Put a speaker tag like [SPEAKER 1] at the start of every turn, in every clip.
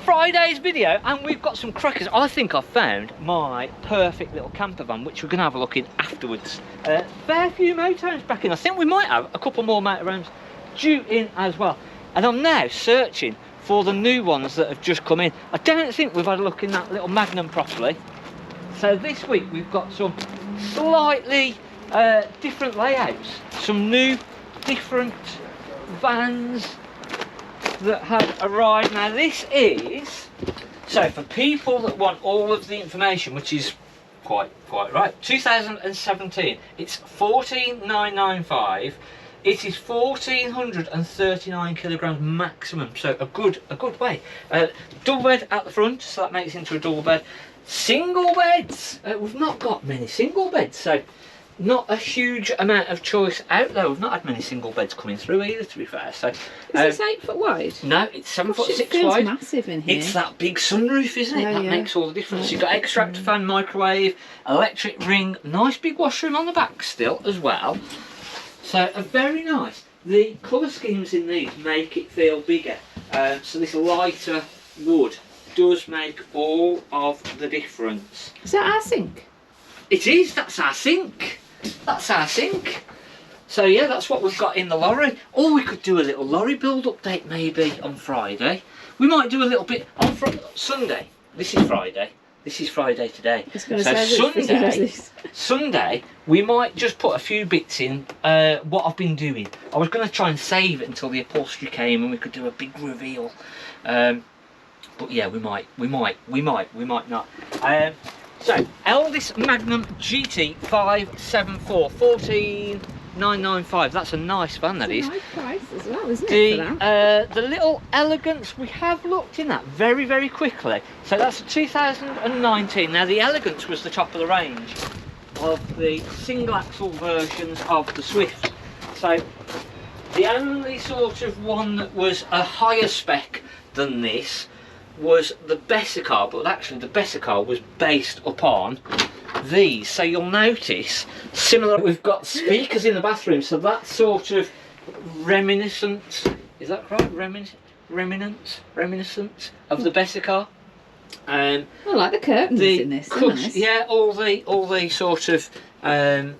[SPEAKER 1] Friday's video, and we've got some crackers. I think I've found my perfect little camper van, which we're going to have a look in afterwards. Fair few motorhomes back in. I think we might have a couple more motorhomes due in as well. And I'm now searching for the new ones that have just come in. I don't think we've had a look in that little Magnum properly. So this week we've got some slightly different layouts, some new different vans that have arrived. Now this is, so for people that want all of the information, which is quite right, 2017, it's 14,995. It is 1,439 kilograms maximum, so a good weight. Double bed at the front, so that makes it into a double bed. Single beds, we've not got many single beds, so not a huge amount of choice out there. We've not had many single beds coming through either, to be fair. So
[SPEAKER 2] is this 8 foot wide?
[SPEAKER 1] No, it's 7 foot 6
[SPEAKER 2] it feels
[SPEAKER 1] wide.
[SPEAKER 2] Massive in here.
[SPEAKER 1] It's that big sunroof, isn't it? That makes all the difference. You've got extractor fan, microwave, electric ring, nice big washroom on the back still as well. So very nice. The colour schemes in these make it feel bigger. So this lighter wood does make all of the difference.
[SPEAKER 2] Is that our sink?
[SPEAKER 1] It is, that's our sink. That's our sink. So yeah, that's what we've got in the lorry. Or we could do a little lorry build update maybe on Friday. We might do a little bit on Sunday. This is Friday. This is Friday today. So Sunday, we might just put a few bits in what I've been doing. I was going to try and save it until the upholstery came and we could do a big reveal. But yeah, we might not. So, eldest Magnum GT 574, 14,995. That's a nice van, that is.
[SPEAKER 2] Nice price as well, isn't it?
[SPEAKER 1] The little Elegance, we have looked in that very quickly. So that's a 2019. Now the Elegance was the top of the range of the single axle versions of the Swift. So the only sort of one that was a higher spec than this was the Bessicar, but actually the Bessicar was based upon these. So you'll notice similar, we've got speakers in the bathroom, so that sort of reminiscent, is that right? Reminiscent of the Bessicar.
[SPEAKER 2] I like the curtains in this. Nice.
[SPEAKER 1] Yeah, all the sort of the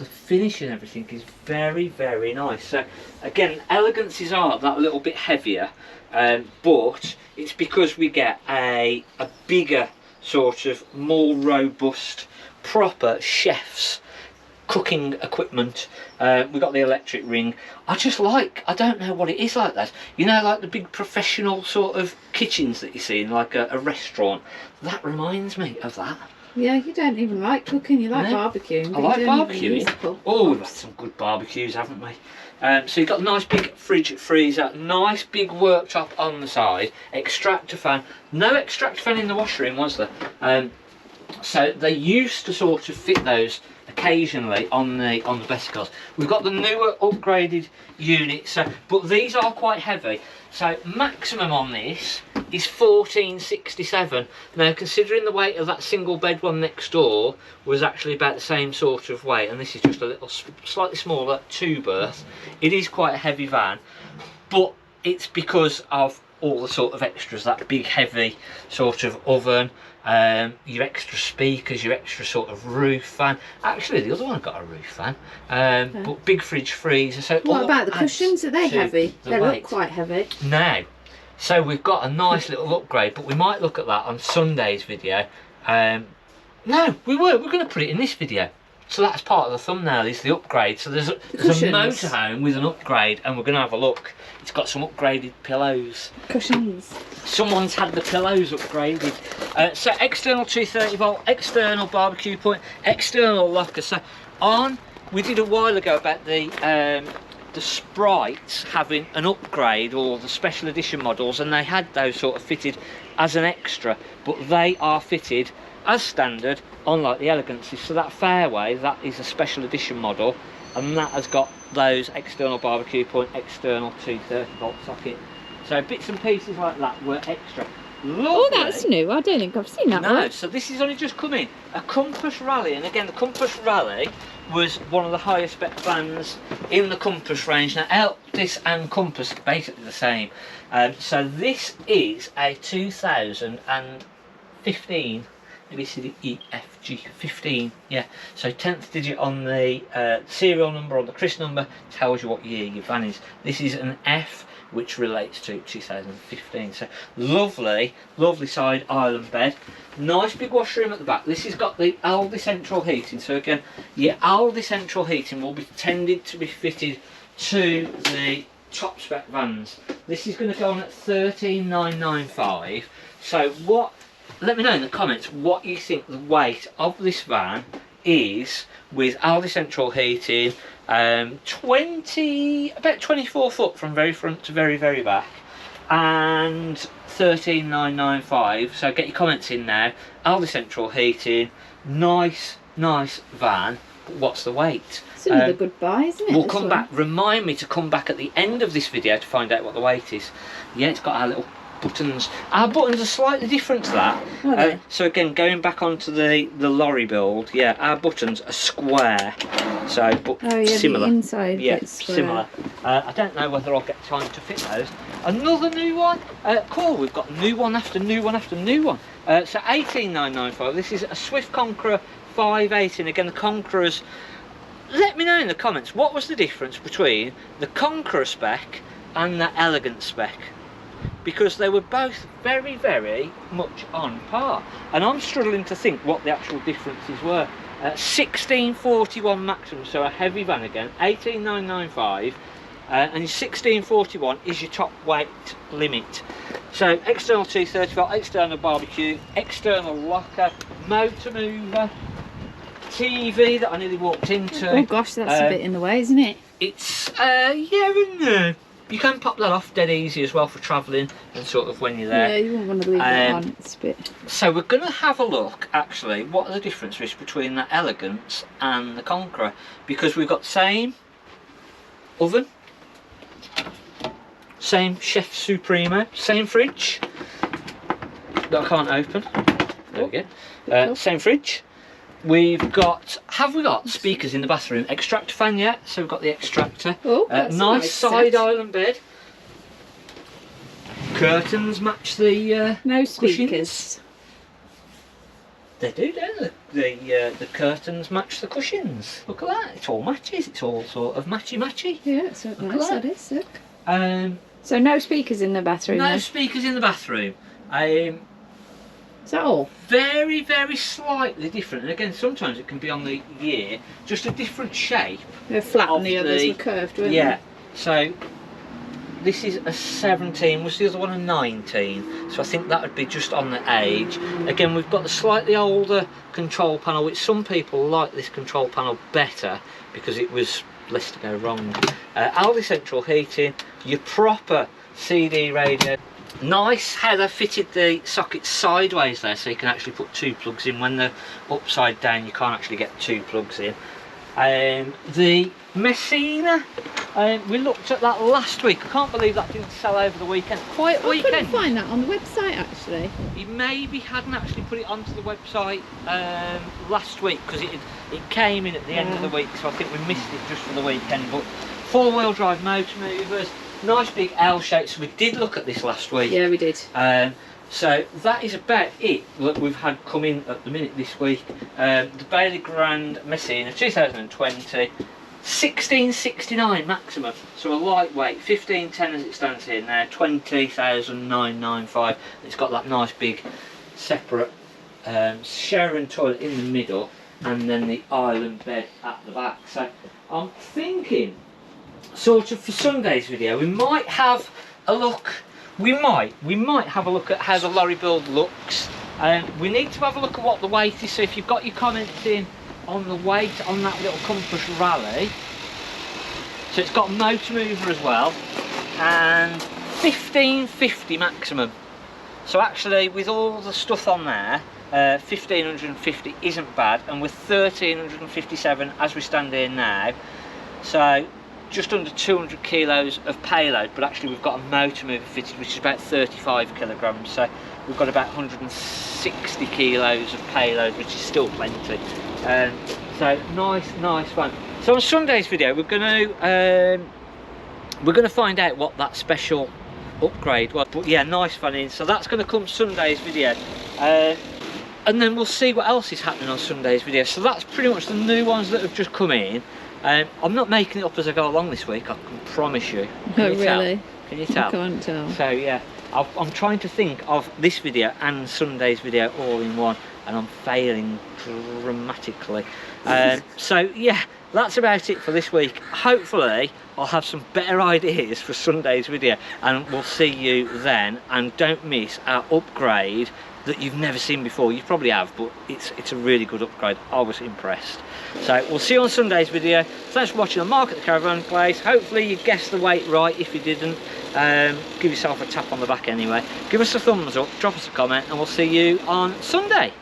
[SPEAKER 1] finish and everything is very nice. So again, Elegance is art that little bit heavier, but it's because we get a bigger sort of more robust proper chef's cooking equipment. We got the electric ring. I don't know what it is like that, you know, like the big professional sort of kitchens that you see in like a restaurant. That reminds me of that.
[SPEAKER 2] Yeah, you don't even like cooking, you like barbecuing.
[SPEAKER 1] I like barbecuing. Oh, we've had some good barbecues, haven't we? So you've got a nice big fridge freezer, nice big worktop on the side, extractor fan. No extractor fan in the washroom, was there? So they used to sort of fit those occasionally on the Bessicars. We've got the newer upgraded units, but these are quite heavy. So maximum on this is 1467. Now considering the weight of that single bed one next door was actually about the same sort of weight, and this is just a little slightly smaller 2-berth, it is quite a heavy van, but it's because of all the sort of extras, that big heavy sort of oven, your extra speakers, your extra sort of roof fan. Actually the other one got a roof fan, but big fridge freezer. So
[SPEAKER 2] what about the cushions? Are they heavy? They look quite heavy.
[SPEAKER 1] Now, so we've got a nice little upgrade, but we might look at that on Sunday's video. No, we're going to put it in this video. So that's part of the thumbnail, is the upgrade. So there's a motorhome with an upgrade, and we're going to have a look. It's got some upgraded pillows.
[SPEAKER 2] Cushions.
[SPEAKER 1] Someone's had the pillows upgraded. So external 230 volt, external barbecue point, external locker. So we did a while ago about the Sprites having an upgrade, or the special edition models, and they had those sort of fitted as an extra, but they are fitted as standard on like the Elegances. So that fairway, that is a special edition model, and that has got those external barbecue point, external 230 volt socket. So bits and pieces like that were extra. Lovely.
[SPEAKER 2] Oh, that's new. I don't think I've seen that
[SPEAKER 1] No,
[SPEAKER 2] one.
[SPEAKER 1] so this is only just come in. A Compass Rallye, and again, the Compass Rallye was one of the highest spec vans in the Compass range. Now, this and Compass are basically the same. So this is a 2015. Maybe CDEFG 15, yeah. So 10th digit on the serial number, on the CRIS number, tells you what year your van is. This is an F, which relates to 2015. So lovely, lovely side island bed. Nice big washroom at the back. This has got the Aldi central heating. So again, your Aldi central heating will be tended to be fitted to the top spec vans. This is going to go on at 13,995. So what? Let me know in the comments what you think the weight of this van is with Aldi central heating, about 24 foot from very front to very back, and 13,995. So get your comments in now. Aldi central heating, nice van. But what's the weight?
[SPEAKER 2] It's another good buy, isn't it?
[SPEAKER 1] We'll come back. Remind me to come back at the end of this video to find out what the weight is. Yeah, it's got our little buttons. Our buttons are slightly different to that.
[SPEAKER 2] Okay.
[SPEAKER 1] So again, going back onto the lorry build, yeah, our buttons are square. So, but similar.
[SPEAKER 2] The inside bit's
[SPEAKER 1] similar. I don't know whether I'll get time to fit those. Another new one. Cool. We've got new one after new one after new one. So 18,995. This is a Swift Conqueror 518. Again, the Conquerors. Let me know in the comments what was the difference between the Conqueror spec and the Elegance spec, because they were both very much on par, and I'm struggling to think what the actual differences were. 1641 maximum, so a heavy van again, 18,995, and 1641 is your top weight limit. So external 235, external barbecue, external locker, motor mover, TV that I nearly walked into.
[SPEAKER 2] Oh gosh, that's a bit in the way, isn't it?
[SPEAKER 1] It's yeah, and you can pop that off dead easy as well for travelling and sort of when you're there.
[SPEAKER 2] Yeah, you wouldn't want to leave that on. It's a bit.
[SPEAKER 1] So we're going to have a look actually what the difference is between the Elegance and the Conqueror, because we've got same oven, same Chef Supremo, same fridge that I can't open. There we go. Same fridge. We've got, have we got speakers in the bathroom? Extractor fan, yeah, so we've got the extractor.
[SPEAKER 2] Oh, that's
[SPEAKER 1] nice side
[SPEAKER 2] set.
[SPEAKER 1] island bed. Curtains match the
[SPEAKER 2] No speakers.
[SPEAKER 1] cushions. They do, don't they? The curtains match the cushions. Look at that, it all matches, it's all sort of matchy.
[SPEAKER 2] Yeah, it's so nice, that is, look.
[SPEAKER 1] So
[SPEAKER 2] no speakers in the bathroom?
[SPEAKER 1] No
[SPEAKER 2] though?
[SPEAKER 1] speakers in the bathroom.
[SPEAKER 2] Is that all?
[SPEAKER 1] Very slightly different, and again sometimes it can be on the year, just a different shape.
[SPEAKER 2] They're flat and the others were curved, weren't
[SPEAKER 1] they? So this is a 17, was the other one a 19, so I think that would be just on the age. Again, we've got the slightly older control panel, which some people like this control panel better because it was less to go wrong. Aldi central heating, your proper CD radio. Nice how they fitted the sockets sideways there, so you can actually put two plugs in. When they're upside down you can't actually get two plugs in. The Messina, we looked at that last week. I can't believe that didn't sell over the weekend. Quiet weekend.
[SPEAKER 2] I couldn't find that on the website actually.
[SPEAKER 1] He maybe hadn't actually put it onto the website last week because it came in at the end of the week, so I think we missed it just for the weekend. But four-wheel drive motor movers, nice big L shape. So we did look at this last week.
[SPEAKER 2] Yeah, we did.
[SPEAKER 1] So that is about it that we've had come in at the minute this week. The Bailey Grand Messina 2020, 1669 maximum. So a lightweight, 1510 as it stands here now, 20,995. It's got that nice big separate shower and toilet in the middle, and then the island bed at the back. So I'm thinking, sort of for Sunday's video, we might have a look. We might have a look at how the lorry build looks. We need to have a look at what the weight is. So if you've got your comments in on the weight on that little Compass Rallye, so it's got a motor mover as well, and 1550 maximum. So actually, with all the stuff on there, 1550 isn't bad, and with 1357 as we stand here now. So just under 200 kilos of payload, but actually we've got a motor mover fitted, which is about 35 kilograms. So we've got about 160 kilos of payload, which is still plenty. So nice fun. So on Sunday's video, we're going to find out what that special upgrade was. But yeah, nice fun in. So that's going to come Sunday's video. And then we'll see what else is happening on Sunday's video. So that's pretty much the new ones that have just come in. I'm not making it up as I go along this week, I can promise you. Can you
[SPEAKER 2] really?
[SPEAKER 1] Tell? Can you tell?
[SPEAKER 2] I can't tell.
[SPEAKER 1] So yeah, I'm trying to think of this video and Sunday's video all in one, and I'm failing dramatically. So yeah, that's about it for this week. Hopefully I'll have some better ideas for Sunday's video, and we'll see you then. And don't miss our upgrade that you've never seen before. You probably have, but it's a really good upgrade. I was impressed. So we'll see you on Sunday's video. Thanks for watching on Mark at the Caravan Place. Hopefully you guessed the weight right. If you didn't, give yourself a tap on the back anyway. Give us a thumbs up, drop us a comment, and we'll see you on Sunday.